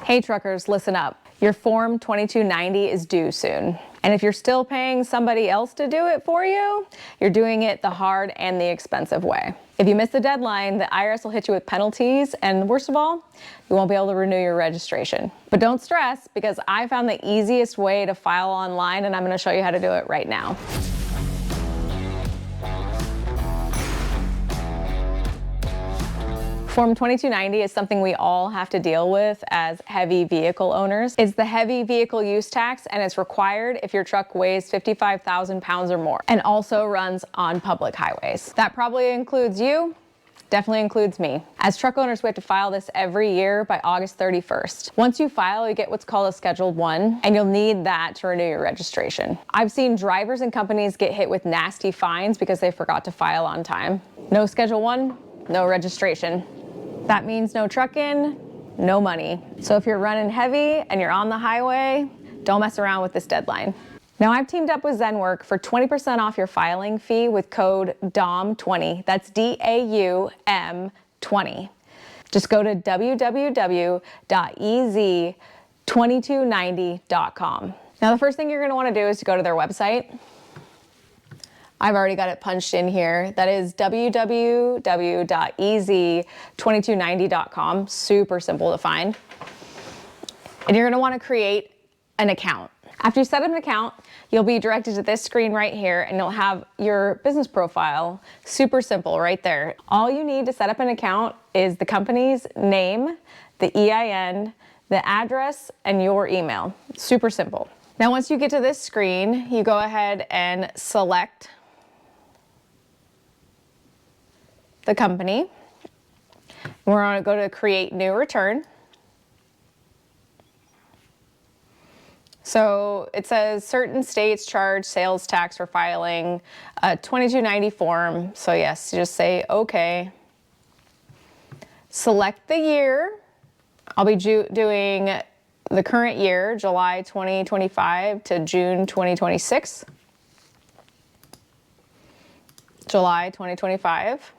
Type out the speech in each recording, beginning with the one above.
Hey truckers, listen up. Your Form 2290 is due soon. And if you're still paying somebody else to do it for you, you're doing it the hard and the expensive way. If you miss the deadline, the IRS will hit you with penalties, and worst of all, you won't be able to renew your registration. But don't stress, because I found the easiest way to file online, and I'm gonna show you how to do it right now. Form 2290 is something we all have to deal with as heavy vehicle owners. It's the heavy vehicle use tax, and it's required if your truck weighs 55,000 pounds or more and also runs on public highways. That probably includes you, definitely includes me. As truck owners, we have to file this every year by August 31st. Once you file, you get what's called a Schedule 1, and you'll need that to renew your registration. I've seen drivers and companies get hit with nasty fines because they forgot to file on time. No Schedule 1, no registration. That means no trucking, no money. So if you're running heavy and you're on the highway, don't mess around with this deadline. Now I've teamed up with Zenwork for 20% off your filing fee with code DAUM20. That's DAUM20. Just go to www.ez2290.com. Now the first thing you're gonna wanna do is to go to their website. I've already got it punched in here. That is www.ez2290.com. Super simple to find. And you're gonna wanna create an account. After you set up an account, you'll be directed to this screen right here, and you'll have your business profile. Super simple right there. All you need to set up an account is the company's name, the EIN, the address, and your email. Super simple. Now once you get to this screen, you go ahead and select the company. We're gonna go to create new return. So it says certain states charge sales tax for filing a 2290 form. So yes, you just say okay. Select the year. I'll be doing the current year, July 2025 to June 2026. July 2025.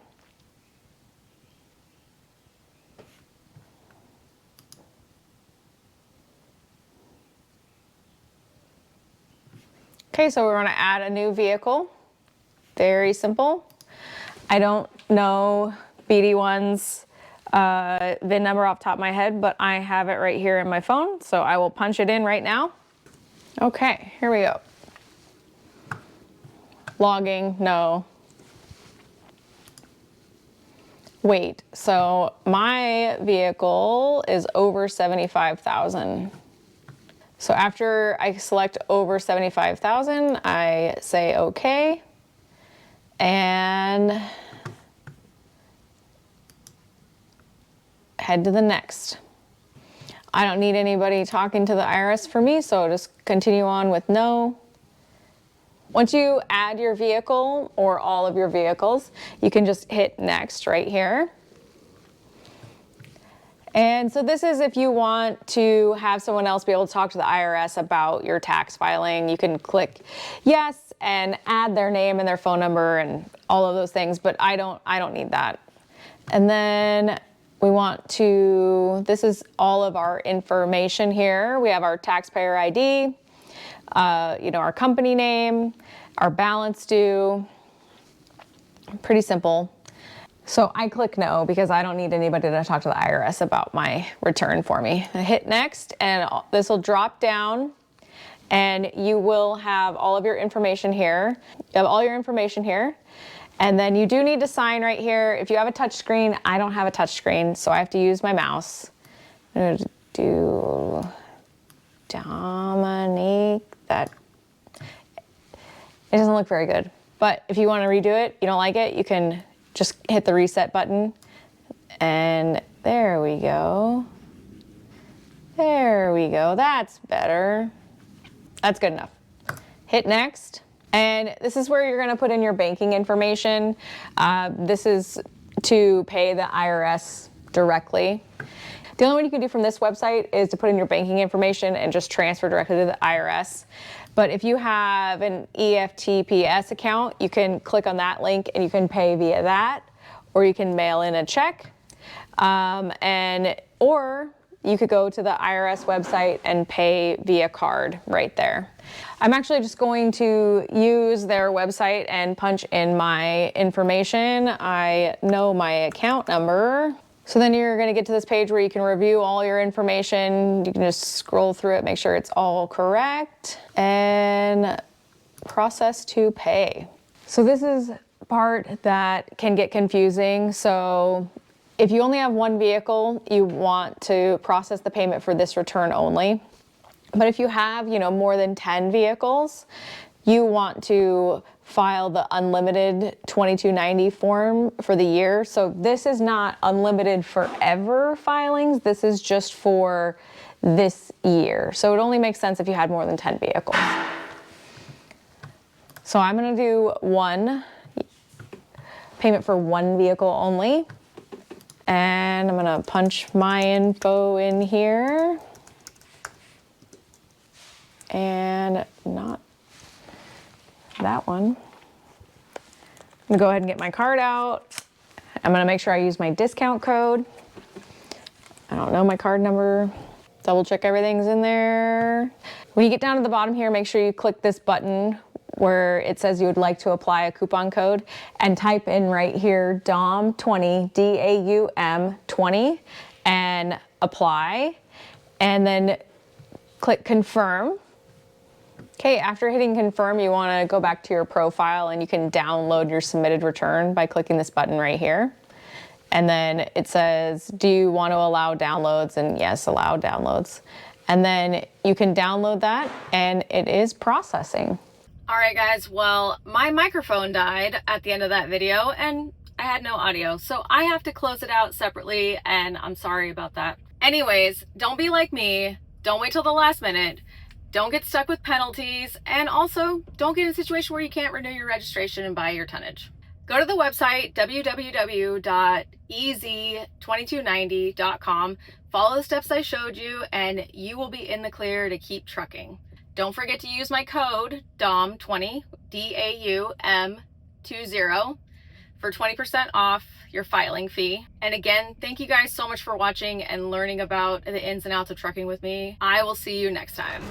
Okay, so we're gonna add a new vehicle. Very simple. I don't know BD1's VIN number off the top of my head, but I have it right here in my phone, so I will punch it in right now. Okay, here we go. Logging, no. Weight, so my vehicle is over 75,000. So after I select over 75,000, I say okay, and head to the next. I don't need anybody talking to the IRS for me, so just continue on with no. Once you add your vehicle or all of your vehicles, you can just hit next right here. And so this is if you want to have someone else be able to talk to the IRS about your tax filing. You can click yes and add their name and their phone number and all of those things, but I don't need that. And then we want to, this is all of our information here. We have our taxpayer ID, our company name, our balance due. Pretty simple. So I click no because I don't need anybody to talk to the IRS about my return for me. I hit next, and this will drop down, and you will have all of your information here. You have all your information here. And then you do need to sign right here. If you have a touch screen, I don't have a touch screen, so I have to use my mouse. I'm gonna do Dauminique. That, it doesn't look very good. But if you want to redo it, you don't like it, you can just hit the reset button, and there we go. There we go, that's better. That's good enough. Hit next, and this is where you're gonna put in your banking information. This is to pay the IRS directly. The only one you can do from this website is to put in your banking information and just transfer directly to the IRS. But if you have an EFTPS account, you can click on that link and you can pay via that, or you can mail in a check, or you could go to the IRS website and pay via card right there. I'm actually just going to use their website and punch in my information. I know my account number. So then you're going to get to this page where you can review all your information. You can just scroll through it, make sure it's all correct, and process to pay. So this is part that can get confusing. So if you only have one vehicle, you want to process the payment for this return only. But if you have, more than 10 vehicles, you want to file the unlimited 2290 form for the year. So this is not unlimited forever filings. This is just for this year. So it only makes sense if you had more than 10 vehicles. So I'm going to do one payment for one vehicle only. And I'm going to punch my info in here. And not that one. I'm gonna go ahead and get my card out. I'm gonna make sure I use my discount code. I don't know my card number. Double check everything's in there. When you get down to the bottom here, make sure you click this button where it says you would like to apply a coupon code and type in right here DAUM20, DAUM 20, and apply. And then click confirm. Okay, after hitting confirm, you want to go back to your profile and you can download your submitted return by clicking this button right here. And then it says, do you want to allow downloads? And yes, allow downloads. And then you can download that and it is processing. All right, guys, well, my microphone died at the end of that video and I had no audio. So I have to close it out separately and I'm sorry about that. Anyways, don't be like me. Don't wait till the last minute. Don't get stuck with penalties, and also don't get in a situation where you can't renew your registration and buy your tonnage. Go to the website www.ez2290.com, follow the steps I showed you, and you will be in the clear to keep trucking. Don't forget to use my code DAUM20, DAUM20, for 20% off your filing fee. And again, thank you guys so much for watching and learning about the ins and outs of trucking with me. I will see you next time.